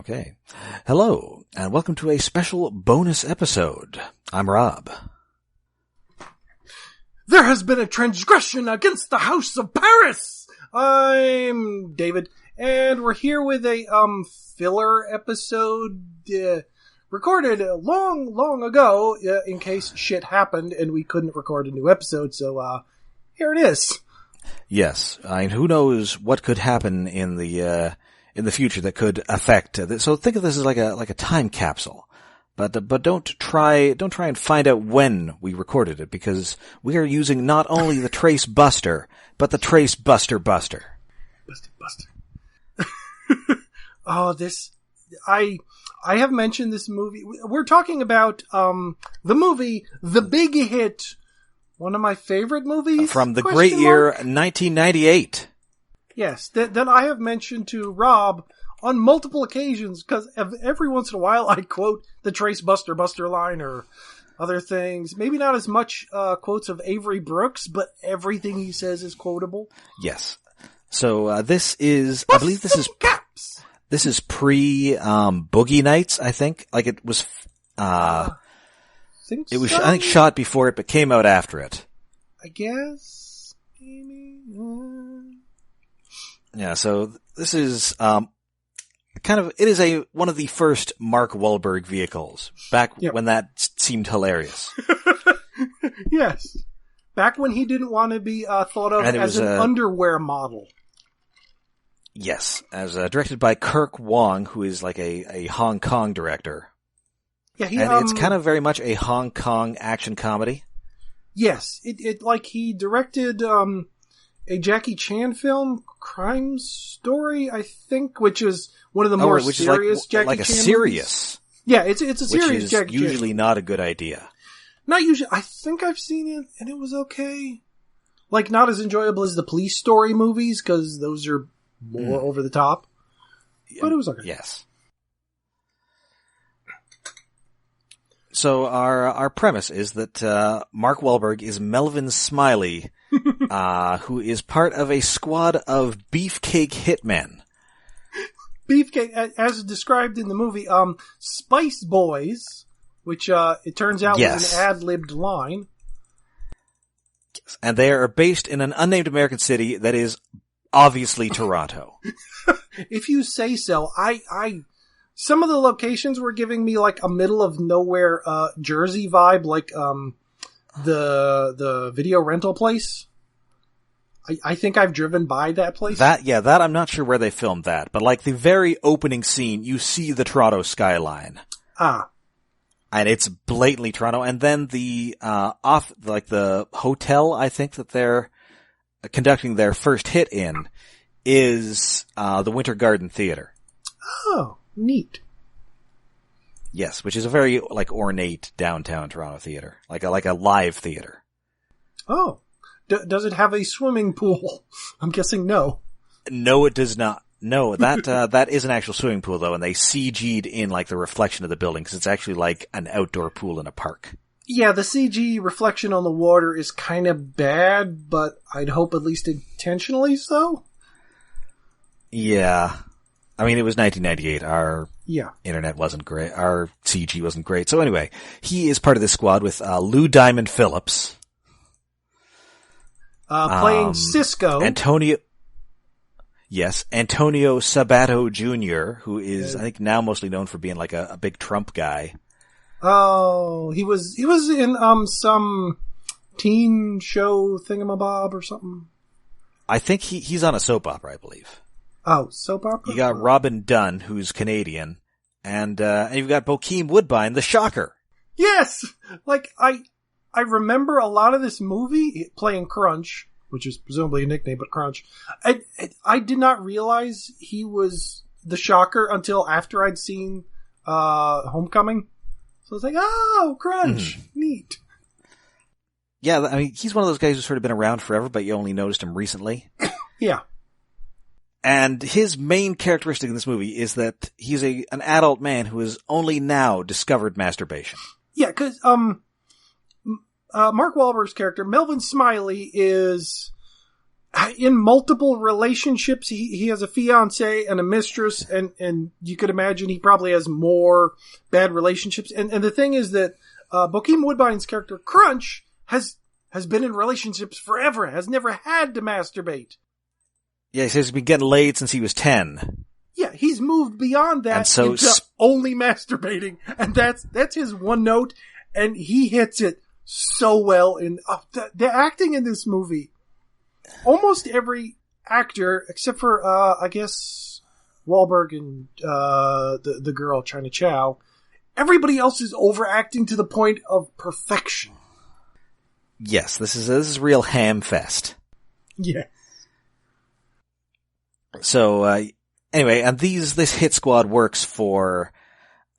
Okay. Hello, and welcome to a special bonus episode. I'm Rob. There has been a transgression against the House of Paris! I'm David, and we're here with a, filler episode, recorded long ago, in case shit happened and we couldn't record a new episode, so, here it is. Yes, who knows what could happen in the future that could affect. So think of this as like a time capsule, but don't try and find out when we recorded it, because we are using not only the Trace Buster but the Trace Buster. Buster. Oh, I have mentioned this movie. We're talking about the movie, the big hit, one of my favorite movies from the great year 1998. Yes, that I have mentioned to Rob on multiple occasions, because every once in a while I quote the Trace Buster line or other things. Maybe not as much quotes of Avery Brooks, but everything he says is quotable. Yes. So I believe this is caps. This is pre Boogie Nights, I think. Like it was I think shot before it but came out after it. I guess maybe. Yeah, so this is it is one of the first Mark Wahlberg vehicles, back when that seemed hilarious. Yes. Back when he didn't want to be thought of as an underwear model. Yes, as directed by Kirk Wong, who is like a Hong Kong director. Yeah, it's kind of very much a Hong Kong action comedy. Yes, it like he directed a Jackie Chan film, Crime Story, I think, which is one of the more serious Jackie Chan like a serious. Movies. Yeah, it's a serious which is Jackie Chan. Usually not a good idea. Not usually. I think I've seen it and it was okay. Like, not as enjoyable as the Police Story movies, because those are more over the top. But it was okay. Yes. So our premise is that Mark Wahlberg is Melvin Smiley, who is part of a squad of beefcake hitmen. Beefcake, as described in the movie, Spice Boys, which it turns out was an ad-libbed line. Yes. And they are based in an unnamed American city that is obviously Toronto. If you say so. Some of the locations were giving me like a middle of nowhere Jersey vibe, like the video rental place. I think I've driven by that place. That I'm not sure where they filmed that, but like the very opening scene, you see the Toronto skyline. And it's blatantly Toronto. And then the the hotel, I think that they're conducting their first hit in is the Winter Garden Theater. Oh, neat. Yes, which is a very like ornate downtown Toronto theater, like a live theater. Oh, does it have a swimming pool? I'm guessing no. No, it does not. No, that is an actual swimming pool though, and they CG'd in like the reflection of the building because it's actually like an outdoor pool in a park. Yeah, the CG reflection on the water is kind of bad, but I'd hope at least intentionally so. Yeah. I mean, it was 1998. Our internet wasn't great. Our CG wasn't great. So anyway, he is part of this squad with Lou Diamond Phillips. Playing Cisco. Antonio Sabato Jr., who is, I think, now mostly known for being like a big Trump guy. Oh, he was in some teen show thingamabob or something. I think he's on a soap opera, I believe. Oh, soap opera? You got Robin Dunn, who's Canadian, and you've got Bokeem Woodbine, the Shocker. Yes! Like, I remember a lot of this movie playing Crunch, which is presumably a nickname, but Crunch. I did not realize he was the Shocker until after I'd seen Homecoming. So I was like, oh, Crunch! Neat. Yeah, I mean, he's one of those guys who's sort of been around forever, but you only noticed him recently. Yeah. And his main characteristic in this movie is that he's an adult man who has only now discovered masturbation. Yeah, because Mark Wahlberg's character, Melvin Smiley, is in multiple relationships. He has a fiance and a mistress, and you could imagine he probably has more bad relationships. And the thing is that Bokeem Woodbine's character, Crunch, has been in relationships forever, has never had to masturbate. Yeah, he says he's been getting laid since he was 10. Yeah, he's moved beyond that into only masturbating, and that's his one note, and he hits it so well. And the acting in this movie, almost every actor except for I guess Wahlberg and the girl China Chow, everybody else is overacting to the point of perfection. Yes, this is real ham fest. Yeah. So anyway, and this hit squad works for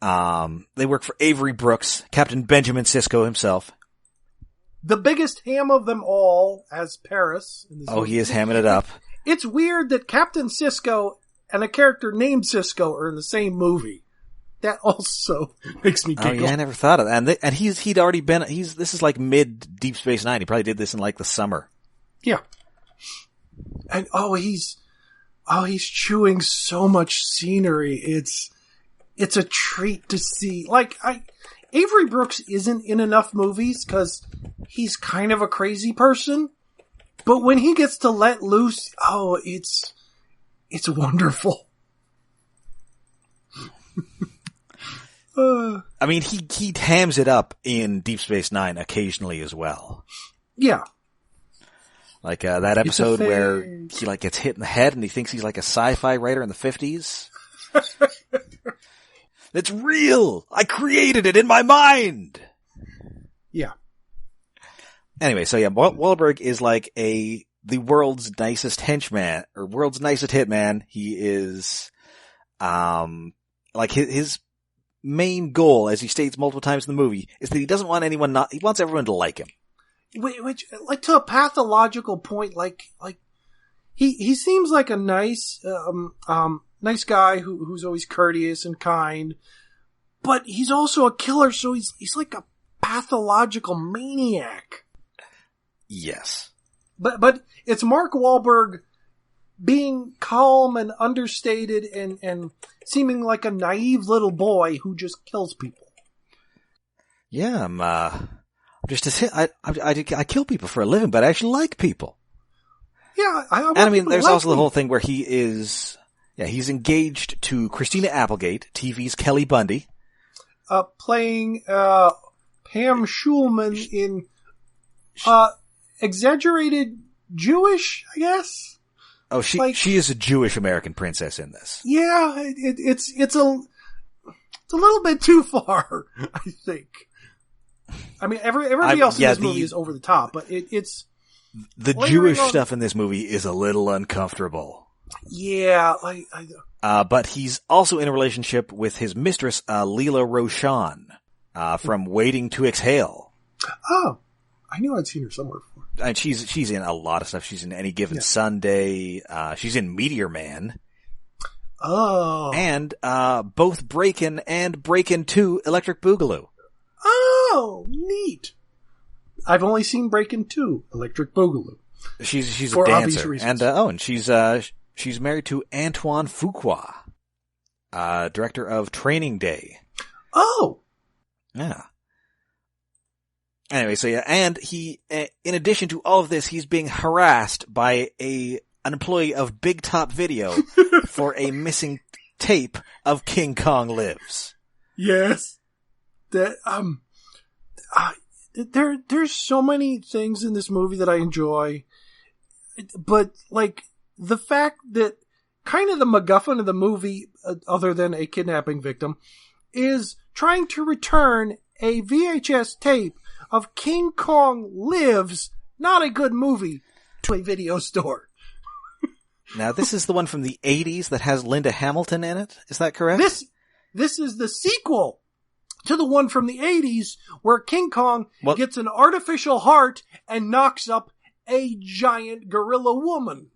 they work for Avery Brooks, Captain Benjamin Sisko himself. The biggest ham of them all as Paris. In this movie. He is hamming it up. It's weird that Captain Sisko and a character named Sisko are in the same movie. That also makes me giggle. Oh yeah, I never thought of that. And he'd already been. This is like mid Deep Space Nine. He probably did this in like the summer. Yeah. And he's chewing so much scenery. It's a treat to see. Like Avery Brooks isn't in enough movies because he's kind of a crazy person. But when he gets to let loose, it's wonderful. I mean, he hams it up in Deep Space Nine occasionally as well. Yeah. Like that episode where he like gets hit in the head and he thinks he's like a sci-fi writer in the 50s. It's real! I created it in my mind! Yeah. Anyway, so yeah, Wahlberg is like the world's nicest henchman, or world's nicest hitman. He is, like his main goal, as he states multiple times in the movie, is that he doesn't want he wants everyone to like him. Which, like, to a pathological point, like, he seems like a nice, nice guy who's always courteous and kind, but he's also a killer, so he's like a pathological maniac. Yes. But it's Mark Wahlberg being calm and understated and seeming like a naive little boy who just kills people. Yeah, I kill people for a living, but I actually like people. Yeah, I mean, there's also the whole thing where he's engaged to Christina Applegate, TV's Kelly Bundy. Playing, Pam Schulman in, exaggerated Jewish, I guess? Oh, she is a Jewish American princess in this. Yeah, it's a little bit too far, I think. I mean, everybody else in this movie is over the top, but it's... The Jewish stuff in this movie is a little uncomfortable. Yeah, but he's also in a relationship with his mistress, Leela Roshan, from Waiting to Exhale. Oh, I knew I'd seen her somewhere before. And she's in a lot of stuff. She's in Any Given Sunday. She's in Meteor Man. Oh. And, both Breakin' and Breakin' 2 Electric Boogaloo. Oh, neat. I've only seen Breakin' 2 Electric Boogaloo. She's a dancer. And, and she's married to Antoine Fuqua, director of Training Day. Oh. Yeah. Anyway, so yeah, and he, in addition to all of this, he's being harassed by an employee of Big Top Video for a missing tape of King Kong Lives. Yes. That, there's so many things in this movie that I enjoy, but like the fact that kind of the MacGuffin of the movie, other than a kidnapping victim, is trying to return a VHS tape of King Kong Lives, not a good movie, to a video store. Now, this is the one from the 80s that has Linda Hamilton in it. Is that correct? This is the sequel to the one from the 80s where King Kong gets an artificial heart and knocks up a giant gorilla woman.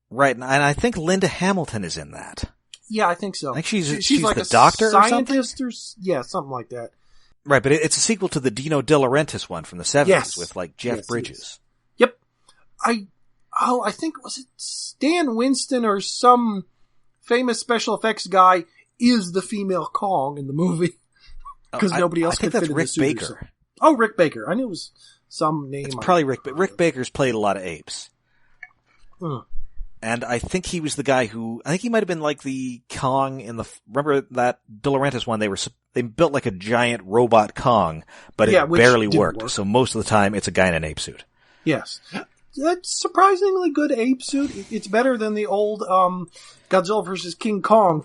Right, and I think Linda Hamilton is in that. Yeah, I think so. I think she's like the doctor or something? Yeah, something like that. Right, but it's a sequel to the Dino De Laurentiis one from the 70s with like Jeff Bridges. Yep. I think, was it Stan Winston or some famous special effects guy is the female Kong in the movie. Because nobody else could fit in the suit. I think that's Rick Baker. Oh, Rick Baker. I knew it was some name. It's probably Rick Baker's played a lot of apes. And I think he was the guy I think he might have been like the Kong in remember that De Laurentiis one? They built like a giant robot Kong, but it barely worked. So most of the time it's a guy in an ape suit. Yes. That's surprisingly good ape suit. It's better than the old, Godzilla vs. King Kong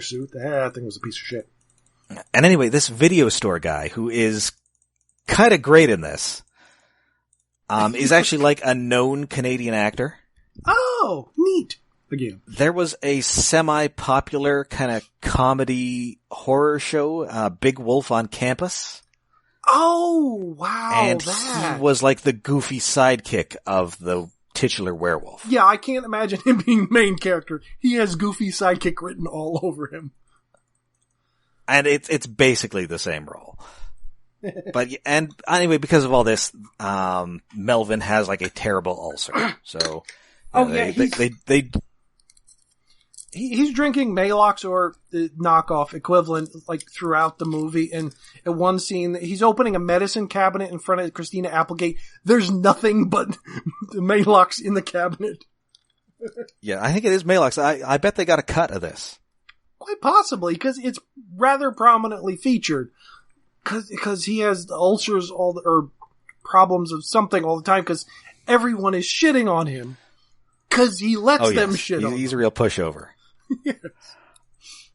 suit. That thing was a piece of shit. And anyway, this video store guy who is kind of great in this, is actually like a known Canadian actor. Oh, neat. Again. There was a semi-popular kind of comedy horror show, Big Wolf on Campus. Oh, wow. And he was like the goofy sidekick of the titular werewolf. Yeah, I can't imagine him being main character. He has goofy sidekick written all over him. And it's basically the same role. But, and anyway, because of all this, Melvin has like a terrible ulcer. So, he's drinking Maalox or the knockoff equivalent like throughout the movie. And at one scene, he's opening a medicine cabinet in front of Christina Applegate. There's nothing but the Maalox in the cabinet. Yeah, I think it is Maalox. I bet they got a cut of this. Quite possibly, because it's rather prominently featured. Because he has the ulcers or problems of something all the time, because everyone is shitting on him. Because he lets them shit on him. He's a real pushover. Yes.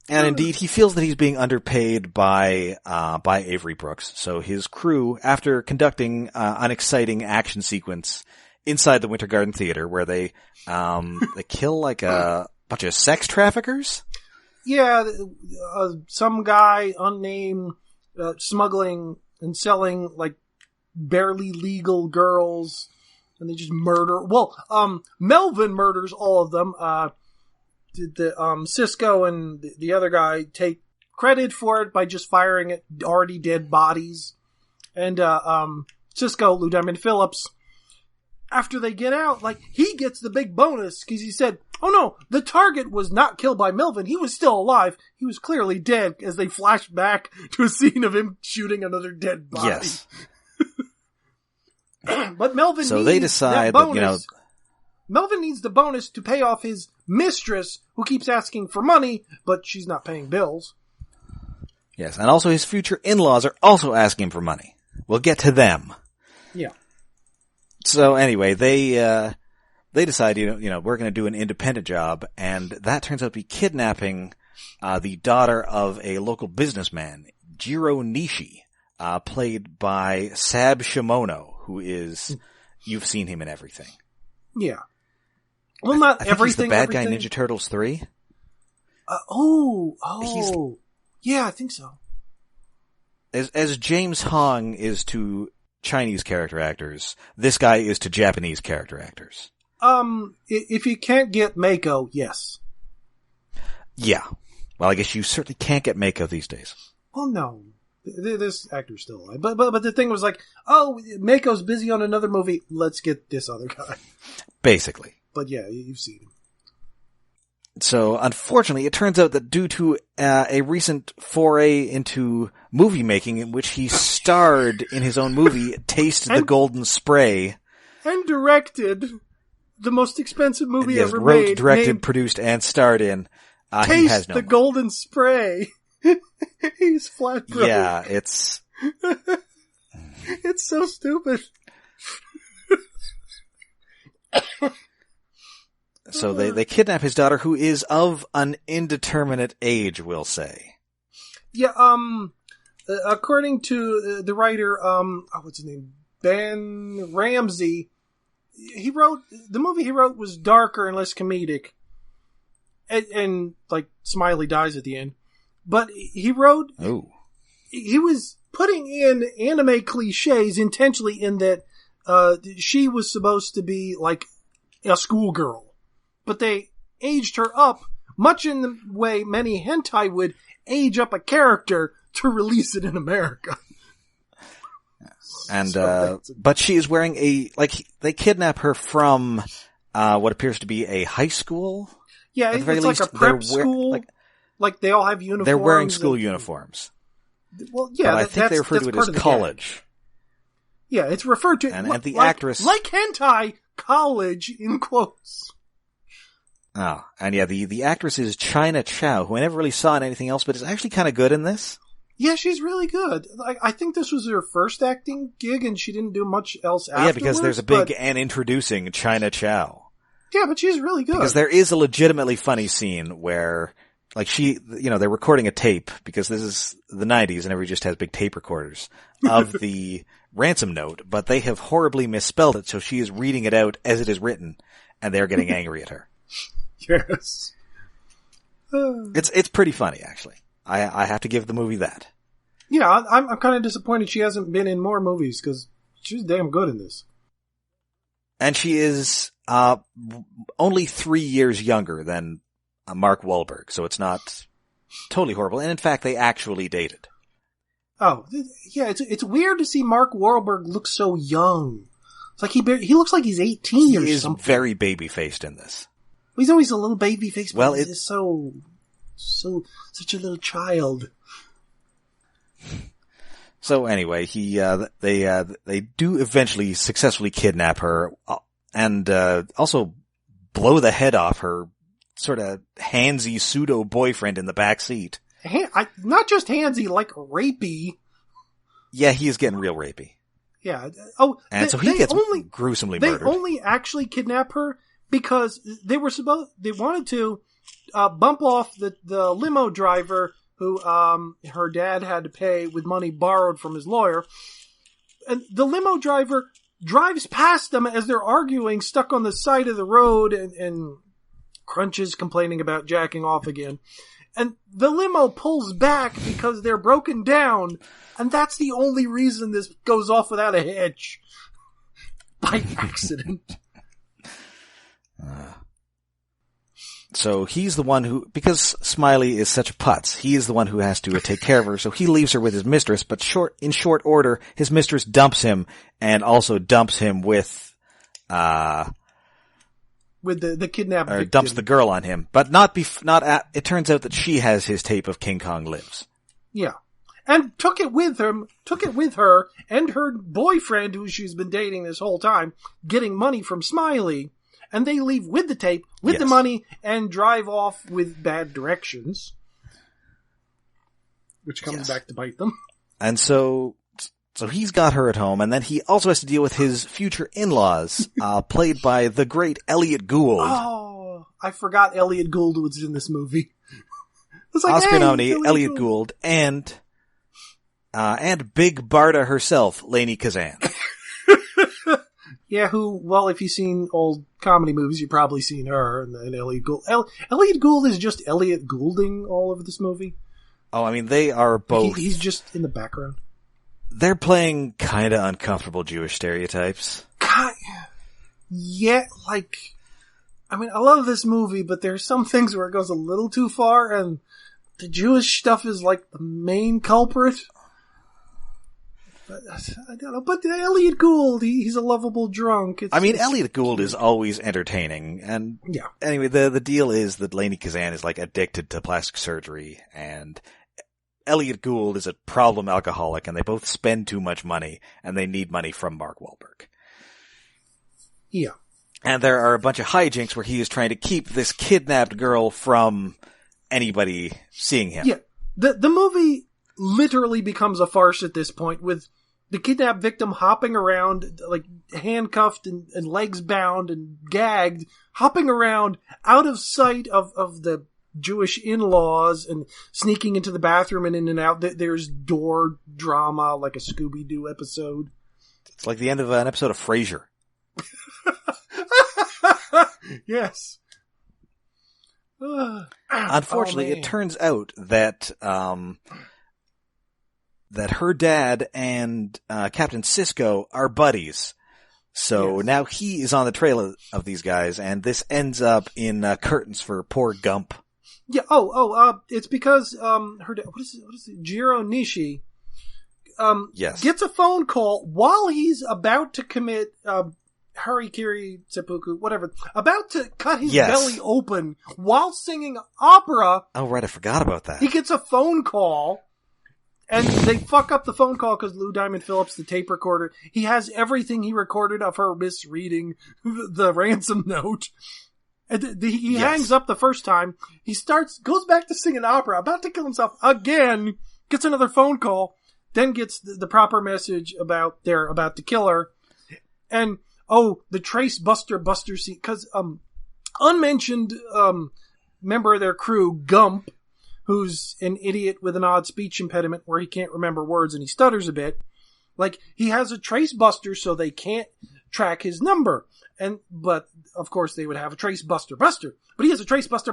And indeed, he feels that he's being underpaid by Avery Brooks. So his crew, after conducting an exciting action sequence inside the Winter Garden Theater, where they kill like a bunch of sex traffickers. Yeah, some guy unnamed smuggling and selling like barely legal girls, and they just murder. Well, Melvin murders all of them. Cisco and the other guy take credit for it by just firing at already dead bodies. And Cisco, Lou Diamond Phillips, after they get out, like, he gets the big bonus because he said, "Oh no, the target was not killed by Melvin. He was still alive. He was clearly dead," as they flash back to a scene of him shooting another dead body. Yes. But Melvin they decide that, Melvin needs the bonus to pay off his mistress, who keeps asking for money, but she's not paying bills. Yes, and also his future in-laws are also asking for money. We'll get to them. Yeah. So anyway, they decide, we're going to do an independent job, and that turns out to be kidnapping the daughter of a local businessman, Jiro Nishi, played by Sab Shimono, who is, you've seen him in everything. Yeah. Well, not I everything. He's the bad guy in Ninja Turtles 3. Yeah, I think so. As James Hong is to Chinese character actors, this guy is to Japanese character actors. If you can't get Mako, yes. Yeah. Well, I guess you certainly can't get Mako these days. Well, no. This actor's still alive. But the thing was like, oh, Mako's busy on another movie, let's get this other guy. Basically. But yeah, you've seen him. So, unfortunately, it turns out that due to a recent foray into movie making in which he starred in his own movie, Taste the Golden Spray. And directed the most expensive movie ever wrote, made. Directed, produced, and starred in. Taste he has no the money. Golden Spray. He's flat broke. Yeah, it's... It's so stupid. So they kidnap his daughter, who is of an indeterminate age, we'll say. Yeah, according to the writer, what's his name? Ben Ramsey, the movie he wrote was darker and less comedic. And like, Smiley dies at the end. But he wrote, he was putting in anime cliches intentionally in that, she was supposed to be like a schoolgirl. But they aged her up, much in the way many hentai would age up a character to release it in America. And, but she is wearing they kidnap her from, what appears to be a high school. Yeah, it's like a prep school. Like they all have uniforms. They're wearing school uniforms. Well, yeah, but I think they refer to it as college. Yeah, it's referred to and the actress like hentai college in quotes. Oh, and yeah, the actress is China Chow, who I never really saw in anything else, but is actually kind of good in this. Yeah, she's really good. I think this was her first acting gig, and she didn't do much else afterwards. Yeah, because there's a big and introducing China Chow. Yeah, but she's really good. Because there is a legitimately funny scene where, like, they're recording a tape, because this is the 90s and everybody just has big tape recorders, of the ransom note, but they have horribly misspelled it, so she is reading it out as it is written, and they're getting angry at her. Yes. It's pretty funny, actually. I have to give the movie that. Yeah, I'm kind of disappointed she hasn't been in more movies, because she's damn good in this. And she is only 3 years younger than Mark Wahlberg, so it's not totally horrible. And in fact, they actually dated. Oh, yeah, it's weird to see Mark Wahlberg look so young. It's like he looks like he's 18 or something. He is very baby-faced in this. He's always a little baby-faced, but he's such a little child. So anyway, they do eventually successfully kidnap her, and also blow the head off her sort of handsy pseudo boyfriend in the back seat. Not just handsy, like rapey. Yeah, he is getting real rapey. Yeah. Oh, and so he gets gruesomely murdered. They only actually kidnap her because they wanted to bump off the limo driver who her dad had to pay with money borrowed from his lawyer. And the limo driver drives past them as they're arguing, stuck on the side of the road, and Crunch is complaining about jacking off again. And the limo pulls back because they're broken down, and that's the only reason this goes off without a hitch. By accident. So he's the one who, because Smiley is such a putz, he is the one who has to take care of her, so he leaves her with his mistress, but in short order, his mistress dumps him, and also dumps him with the kidnapped victim. Dumps the girl on him, but it turns out that she has his tape of King Kong Lives. Yeah. And took it with her, and her boyfriend, who she's been dating this whole time, getting money from Smiley. And they leave with the tape, with the money, and drive off with bad directions. Which comes back to bite them. And so he's got her at home, and then he also has to deal with his future in-laws, played by the great Elliot Gould. Oh, I forgot Elliot Gould was in this movie. It's like, Oscar nominee Elliot Gould, and Big Barda herself, Lainey Kazan. Yeah, if you've seen old comedy movies, you've probably seen her and Elliot Gould. Elliot Gould is just Elliot Goulding all over this movie. Oh, I mean, they are both... He's just in the background. They're playing kind of uncomfortable Jewish stereotypes. Yeah, I mean, I love this movie, but there's some things where it goes a little too far, and the Jewish stuff is like the main culprit. But, I don't know, but Elliot Gould, he's a lovable drunk. Elliot Gould is always entertaining, and anyway, the deal is that Lainey Kazan is addicted to plastic surgery, and Elliot Gould is a problem alcoholic, and they both spend too much money, and they need money from Mark Wahlberg. Yeah. And there are a bunch of hijinks where he is trying to keep this kidnapped girl from anybody seeing him. Yeah. The movie literally becomes a farce at this point, with the kidnapped victim hopping around, handcuffed and legs bound and gagged, hopping around out of sight of the Jewish in-laws and sneaking into the bathroom and in and out. There's door drama, like a Scooby-Doo episode. It's like the end of an episode of Frasier. Yes. Unfortunately, it turns out that that her dad and Captain Sisko are buddies. So now he is on the trail of these guys, and this ends up in curtains for poor Gump. Yeah. It's because her dad, what is it? Jiro Nishi gets a phone call while he's about to commit Harikiri Seppuku, whatever, about to cut his belly open while singing opera. Oh, right, I forgot about that. He gets a phone call, and they fuck up the phone call because Lou Diamond Phillips, the tape recorder, he has everything he recorded of her misreading the ransom note. And he hangs up the first time. He goes back to singing opera, about to kill himself again, gets another phone call, then gets the proper message about they're about to kill her. And, the Trace Buster scene, cause, unmentioned, member of their crew, Gump, who's an idiot with an odd speech impediment where he can't remember words and he stutters a bit. Like, he has a Trace Buster so they can't track his number. But of course they would have a Trace Buster. But he has a Trace Buster.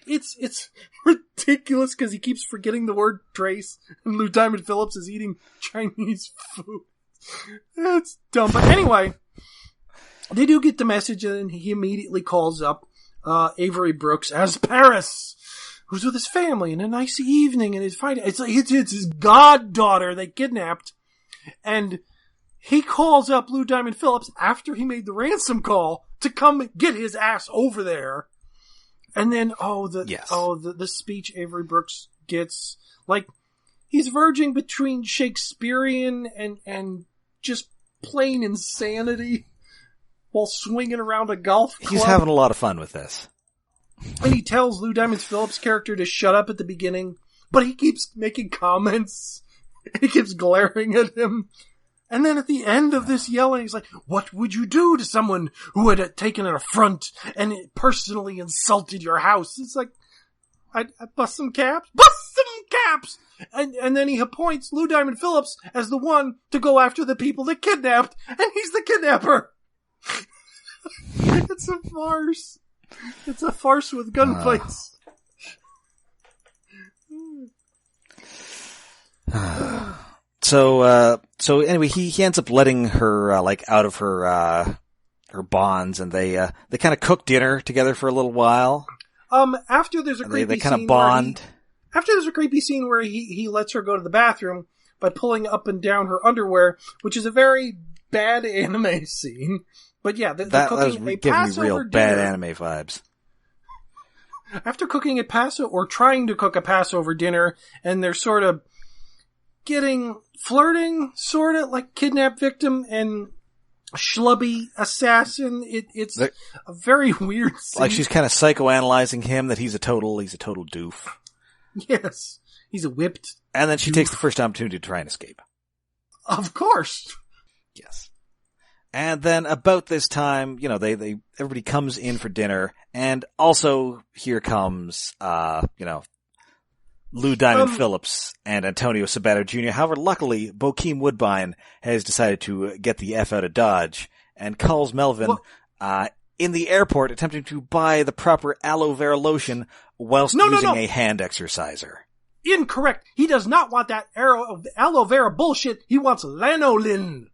It's ridiculous because he keeps forgetting the word trace, and Lou Diamond Phillips is eating Chinese food. That's dumb. But anyway, they do get the message, and he immediately calls up Avery Brooks as Paris, who's with his family in a nice evening, and it's his goddaughter they kidnapped, and he calls up Lou Diamond Phillips after he made the ransom call to come get his ass over there. And then, the speech Avery Brooks gets, like, he's verging between Shakespearean and just plain insanity while swinging around a golf club. He's having a lot of fun with this. And he tells Lou Diamond Phillips' character to shut up at the beginning, but he keeps making comments. He keeps glaring at him. And then at the end of this yelling, he's like, what would you do to someone who had taken an affront and personally insulted your house? It's like, I'd bust some caps. And then he appoints Lou Diamond Phillips as the one to go after the people that kidnapped, and he's the kidnapper. It's a farce. It's a farce with gunfights. So anyway, he ends up letting her, out of her bonds, and they kind of cook dinner together for a little while. After there's a creepy they kind scene of bond. After there's a creepy scene where he lets her go to the bathroom by pulling up and down her underwear, which is a very bad anime scene. But yeah, they're cooking a Passover real dinner. Bad anime vibes. After cooking a Passover, or trying to cook a Passover dinner, and they're sort of flirting, sort of like kidnap victim and schlubby assassin. It's a very weird scene. Like she's kind of psychoanalyzing him that he's a total doof. Yes. He's a whipped And then she doof. takes the first opportunity to try and escape. Of course. Yes. And then about this time, everybody comes in for dinner, and also here comes, Lou Diamond Phillips and Antonio Sabato Jr. However, luckily, Bokeem Woodbine has decided to get the F out of Dodge and calls Melvin in the airport attempting to buy the proper aloe vera lotion whilst using a hand exerciser. Incorrect. He does not want that aloe vera bullshit. He wants lanolin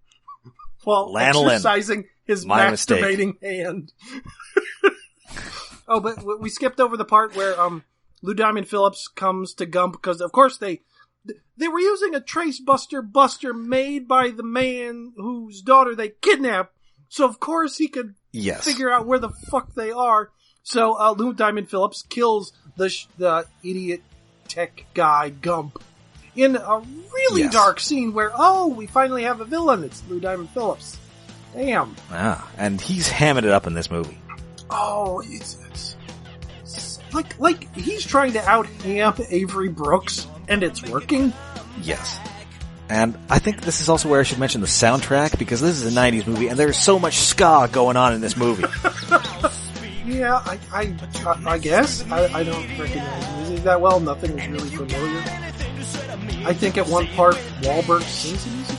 while exercising his masturbating hand. But we skipped over the part where Lou Diamond Phillips comes to Gump because, of course, they were using a Trace Buster made by the man whose daughter they kidnapped. So, of course, he could figure out where the fuck they are. So, Lou Diamond Phillips kills the idiot tech guy, Gump, in a really dark scene where, we finally have a villain. It's Lou Diamond Phillips. Damn. And he's hamming it up in this movie. Oh, it's like he's trying to out-ham Avery Brooks, and it's working? Yes. And I think this is also where I should mention the soundtrack, because this is a 90s movie, and there's so much ska going on in this movie. Yeah, I guess. I don't recognize the music that well. Nothing is really familiar. I think at one part, Wahlberg sings the music.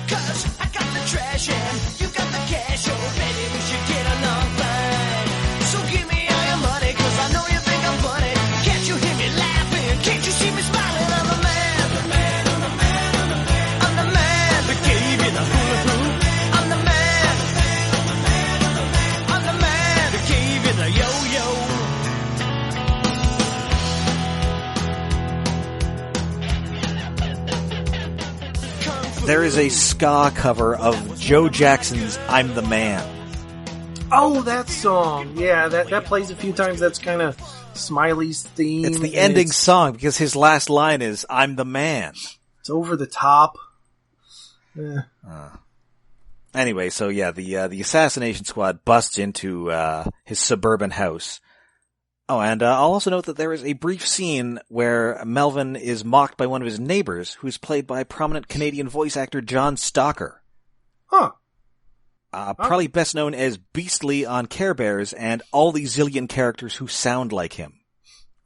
'Cause I got the trash and you got the cash, oh baby, we should get along fine. So give me all your money, 'cause I know you think I'm funny. Can't you hear me laughing? Can't you see me smiling? I'm the man. I'm the man, I'm the man, I'm the man. I'm the man that gave you the hula hoop. I'm the man. I'm the man, I'm the man. I'm the man that gave you the yo-yo. Kung Fu There is a ska cover of Joe Jackson's I'm the Man. Oh, that song. Yeah, that plays a few times. That's kind of Smiley's theme. It's the ending song because his last line is I'm the man. It's over the top. Anyway, so yeah, the assassination squad busts into his suburban house. Oh, and I'll also note that there is a brief scene where Melvin is mocked by one of his neighbors, who's played by prominent Canadian voice actor John Stalker. Huh. Probably best known as Beastly on Care Bears and all the zillion characters who sound like him.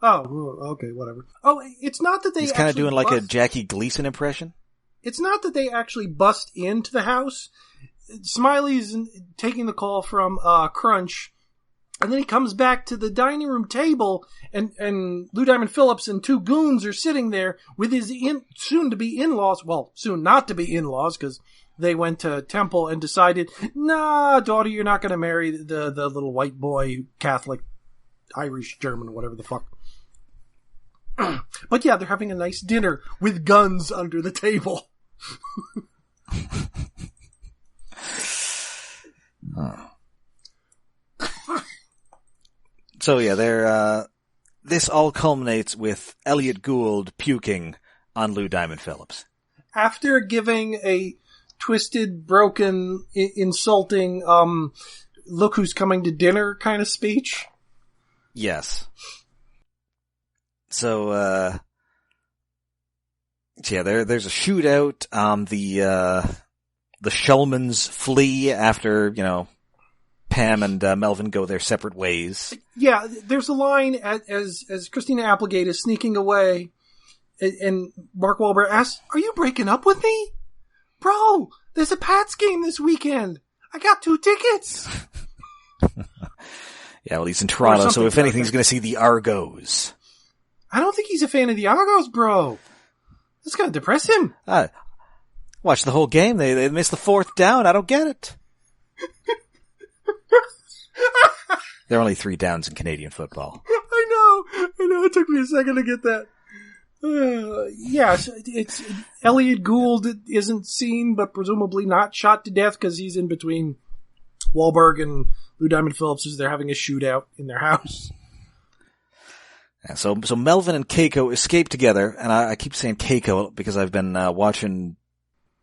Oh, okay, whatever. Oh, it's not that He's kind of doing like a Jackie Gleason impression. It's not that they actually bust into the house. Smiley's taking the call from Crunch, and then he comes back to the dining room table, and Lou Diamond Phillips and two goons are sitting there with his soon-to-be in-laws. Well, soon not to be in-laws, because they went to Temple and decided, nah, daughter, you're not going to marry the little white boy, Catholic, Irish, German, whatever the fuck. But yeah, they're having a nice dinner with guns under the table. So yeah, this all culminates with Elliot Gould puking on Lou Diamond Phillips. After giving a twisted, broken, insulting, look who's coming to dinner kind of speech. Yes. So, yeah, there's a shootout. The Shulmans flee after, Pam and Melvin go their separate ways. Yeah, there's a line as Christina Applegate is sneaking away, and Mark Wahlberg asks, "Are you breaking up with me? Bro, there's a Pats game this weekend. I got 2 tickets." Yeah, well, he's in Toronto, so if anything, he's going to see the Argos. I don't think he's a fan of the Argos, bro. That's going to depress him. Watch the whole game. They missed the 4th down. I don't get it. There are only 3 downs in Canadian football. I know. It took me a second to get that. It's Elliot Gould isn't seen, but presumably not shot to death because he's in between Wahlberg and Lou Diamond Phillips as they're having a shootout in their house. Yeah, so Melvin and Keiko escape together, and I keep saying Keiko because I've been watching.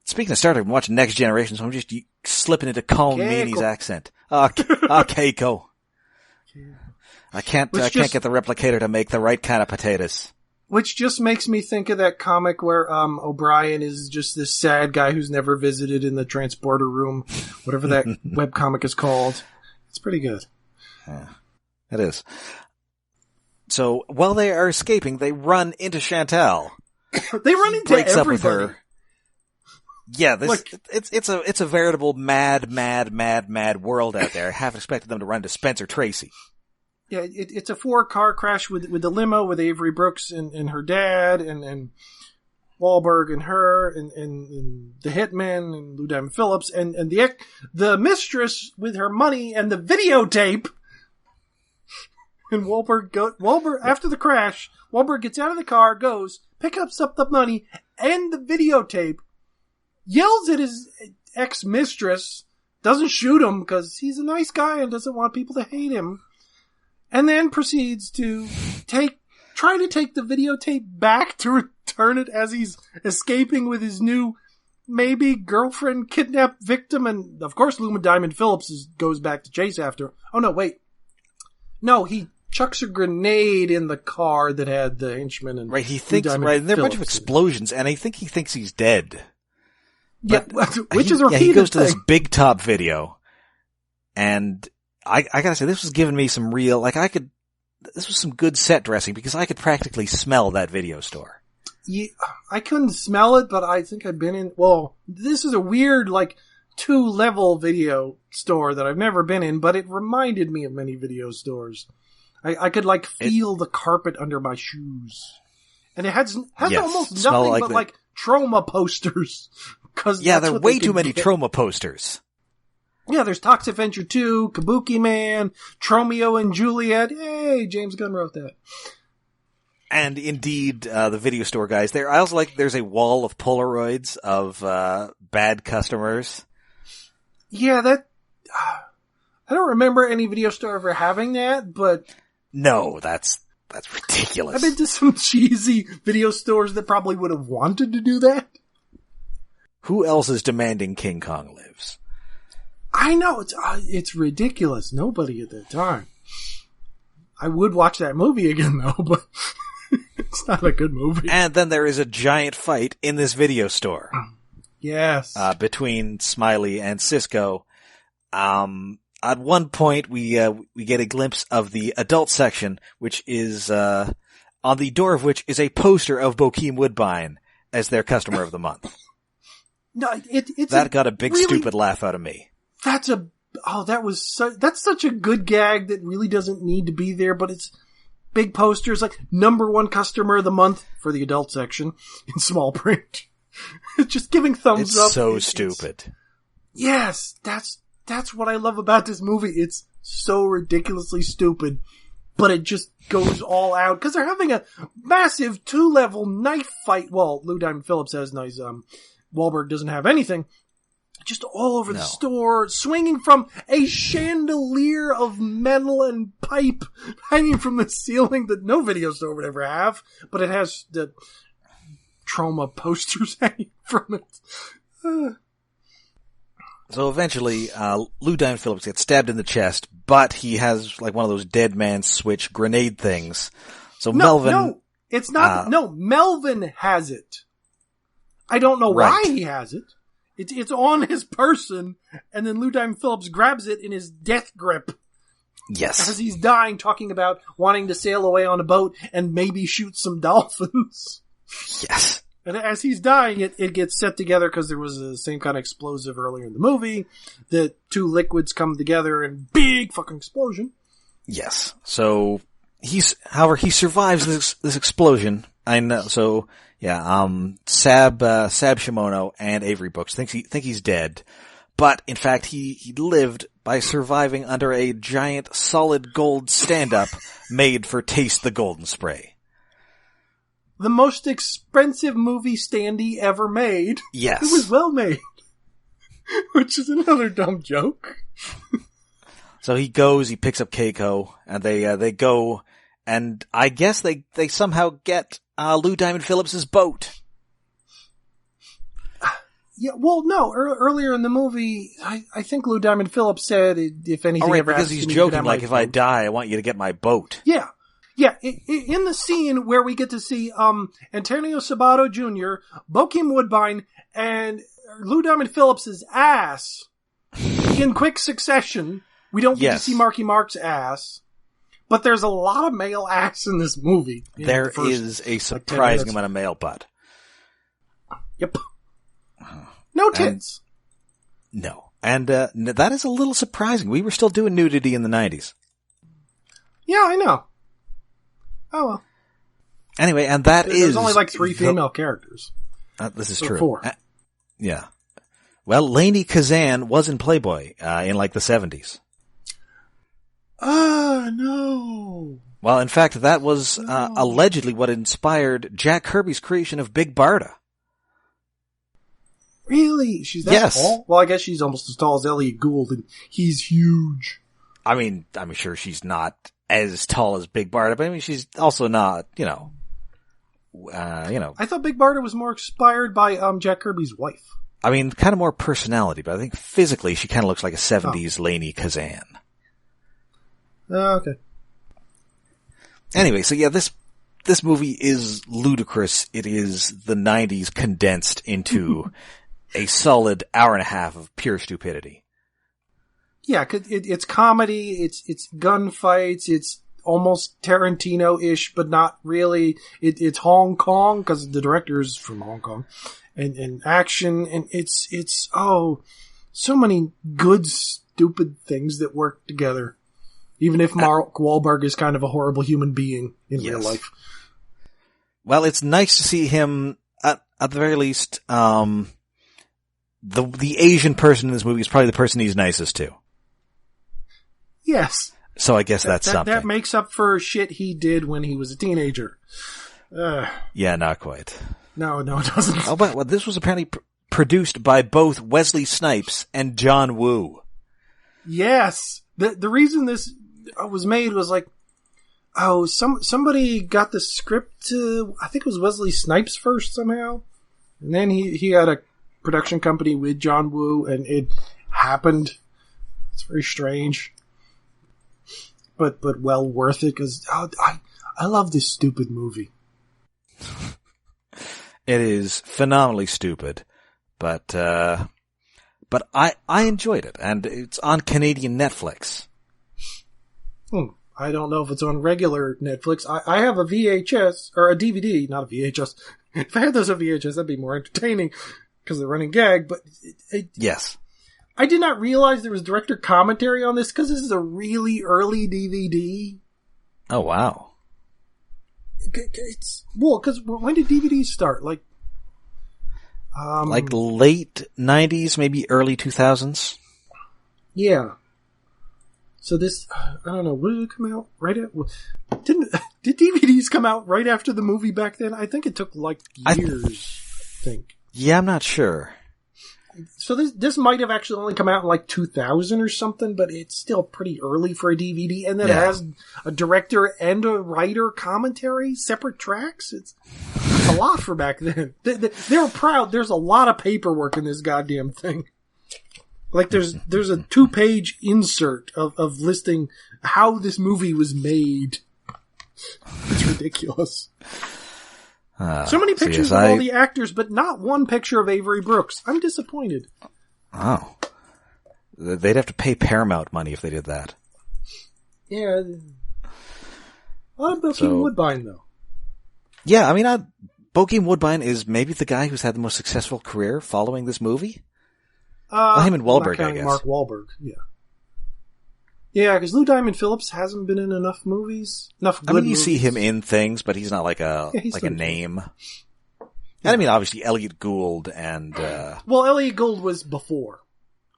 Speaking of Star Trek, I've been watching Next Generation, so I'm just slipping into Colm Meaney's accent. Keiko. I can't get the replicator to make the right kind of potatoes. Which just makes me think of that comic where O'Brien is just this sad guy who's never visited in the transporter room, whatever that webcomic is called. It's pretty good. Yeah, it is. So while they are escaping, they run into Chantal. They run into breaks everybody. Up with her. Yeah, it's a veritable mad world out there. I half expected them to run to Spencer Tracy. Yeah, it's a 4-car crash with the limo with Avery Brooks and her dad and Wahlberg and her and the hitman and Lou Diamond Phillips and the mistress with her money and the videotape. And Wahlberg after the crash, Wahlberg gets out of the car, goes, picks up the money and the videotape, yells at his ex-mistress, doesn't shoot him because he's a nice guy and doesn't want people to hate him, and then proceeds to try to take the videotape back to return it as he's escaping with his new maybe girlfriend kidnapped victim, and of course Lou Diamond Phillips goes back to chase after. Oh no, wait. No, he chucks a grenade in the car that had the henchman and right. He thinks right. And there are a bunch of explosions, and I think he thinks he's dead. But which is a repeated he goes to thing. this Big Top video, and I gotta say this was giving me some real this was some good set dressing because I could practically smell that video store. Yeah, I couldn't smell it, but I think I've been in. Well, this is a weird 2-level video store that I've never been in, but it reminded me of many video stores. I could feel the carpet under my shoes, and it has almost nothing but trauma posters. Yeah, there are way too many trauma posters. Yeah, there's Toxic Adventure 2, Kabuki Man, Tromeo and Juliet. Hey, James Gunn wrote that. And indeed, the video store guys there. I also like there's a wall of Polaroids of bad customers. Yeah, I don't remember any video store ever having that, but no, that's ridiculous. I've been to some cheesy video stores that probably would have wanted to do that. Who else is demanding King Kong Lives? I know, it's ridiculous. Nobody at that time. I would watch that movie again though, but it's not a good movie. And then there is a giant fight in this video store. Yes. Between Smiley and Cisco. At one point we get a glimpse of the adult section, which is, on the door of which is a poster of Bokeem Woodbine as their customer of the month. No, it's that got a big really, stupid laugh out of me. That's such a good gag that really doesn't need to be there, but it's big posters like #1 customer of the month for the adult section in small print. Just giving thumbs up. It's so stupid. Yes, that's what I love about this movie. It's so ridiculously stupid, but it just goes all out because they're having a massive 2-level knife fight. Well, Lou Diamond Phillips has nice, Wahlberg doesn't have anything. Just all over the store, swinging from a chandelier of metal and pipe hanging from the ceiling that no video store would ever have, but it has the trauma posters hanging from it. So eventually, Lou Diamond Phillips gets stabbed in the chest, but he has like one of those dead man switch grenade things. So Melvin... No, it's not... Melvin has it. I don't know why he has it. It's on his person, and then Lou Diamond Phillips grabs it in his death grip. Yes. As he's dying, talking about wanting to sail away on a boat and maybe shoot some dolphins. Yes. And as he's dying, it gets set together because there was the same kind of explosive earlier in the movie. The two liquids come together and big fucking explosion. Yes. So however, he survives this explosion. I know. So yeah, Sab Shimono and Avery Brooks think he's dead, but in fact he lived by surviving under a giant solid gold stand-up made for Taste the Golden Spray. The most expensive movie standee ever made. Yes. It was well made. Which is another dumb joke. So he picks up Keiko, and they go, and I guess they somehow get, Lou Diamond Phillips' boat. Yeah, well, no, earlier in the movie, I think Lou Diamond Phillips said if anything ever happens because he's joking, like, if I die, I want you to get my boat. Yeah. Yeah, in the scene where we get to see, Antonio Sabato Jr., Bokeem Woodbine, and Lou Diamond Phillips' ass in quick succession, we don't get to see Marky Mark's ass, but there's a lot of male ass in this movie. There is a surprising amount of male butt. Yep. No tits. No. And that is a little surprising. We were still doing nudity in the 90s. Yeah, I know. Oh well. Anyway, and there's only like 3 female characters. This is true. 4. Yeah. Well, Lainey Kazan was in Playboy, in like the 70s. No. Well, in fact, that was, allegedly what inspired Jack Kirby's creation of Big Barda. Really? She's that tall? Well, I guess she's almost as tall as Elliot Gould, and he's huge. I mean, I'm sure she's not as tall as Big Barda, but I mean, she's also not, you know. I thought Big Barda was more inspired by, Jack Kirby's wife. I mean, kind of more personality, but I think physically she kind of looks like a 70s Lainey Kazan. Okay. Anyway, so yeah, this movie is ludicrous. It is the 90s condensed into a solid hour and a half of pure stupidity. Yeah, it's comedy, it's gunfights, it's almost Tarantino-ish, but not really. It's Hong Kong, because the director is from Hong Kong, and action, and it's so many good, stupid things that work together. Even if Mark Wahlberg is kind of a horrible human being in real life. Well, it's nice to see him, at the very least, the Asian person in this movie is probably the person he's nicest to. Yes. So I guess that's something. That makes up for shit he did when he was a teenager. Yeah, not quite. No, it doesn't. Oh, but well, this was apparently produced by both Wesley Snipes and John Woo. Yes. The reason this was made was like, somebody got the script to, I think it was Wesley Snipes first somehow. And then he had a production company with John Woo, and it happened. It's very strange. But well worth it, because I love this stupid movie. It is phenomenally stupid, but I enjoyed it, and it's on Canadian Netflix. I don't know if it's on regular Netflix. I have a VHS, or a DVD, not a VHS. If I had those on VHS, that'd be more entertaining, because they're running gag, but... Yes. I did not realize there was director commentary on this, because this is a really early DVD. Oh, wow. Because when did DVDs start? Like late 90s, maybe early 2000s? Yeah. So this, I don't know, when did it come out? Did DVDs come out right after the movie back then? I think it took years, I think. Yeah, I'm not sure. So this might have actually only come out in 2000 or something, but it's still pretty early for a DVD, and then it has a director and a writer commentary, separate tracks. It's a lot for back then. They were proud. There's a lot of paperwork in this goddamn thing. There's a 2-page insert of listing how this movie was made. It's ridiculous. So many pictures of all the actors, but not one picture of Avery Brooks. I'm disappointed. Oh. They'd have to pay Paramount money if they did that. Yeah. Bokeem Woodbine, though. Yeah, I mean, Bokeem Woodbine is maybe the guy who's had the most successful career following this movie. Him and Wahlberg, I guess. Mark Wahlberg, yeah. Yeah, because Lou Diamond Phillips hasn't been in enough movies. You see him in things, but he's not like a name. And I mean, obviously, Elliot Gould and... Well, Elliot Gould was before.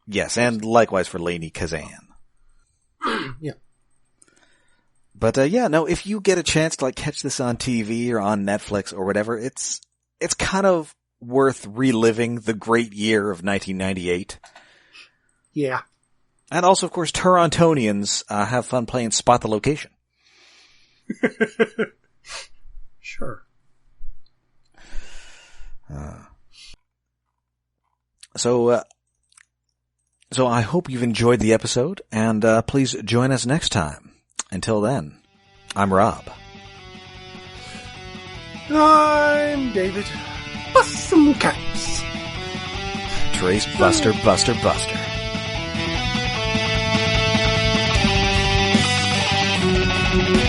Yes, and likewise for Lainie Kazan. Yeah. But, if you get a chance to catch this on TV or on Netflix or whatever, it's kind of worth reliving the great year of 1998. Yeah. And also, of course, Torontonians have fun playing Spot the Location. Sure. So I hope you've enjoyed the episode, and please join us next time. Until then, I'm Rob. I'm David. Bust some caps. Trace Buster, Buster, Buster. Thank you.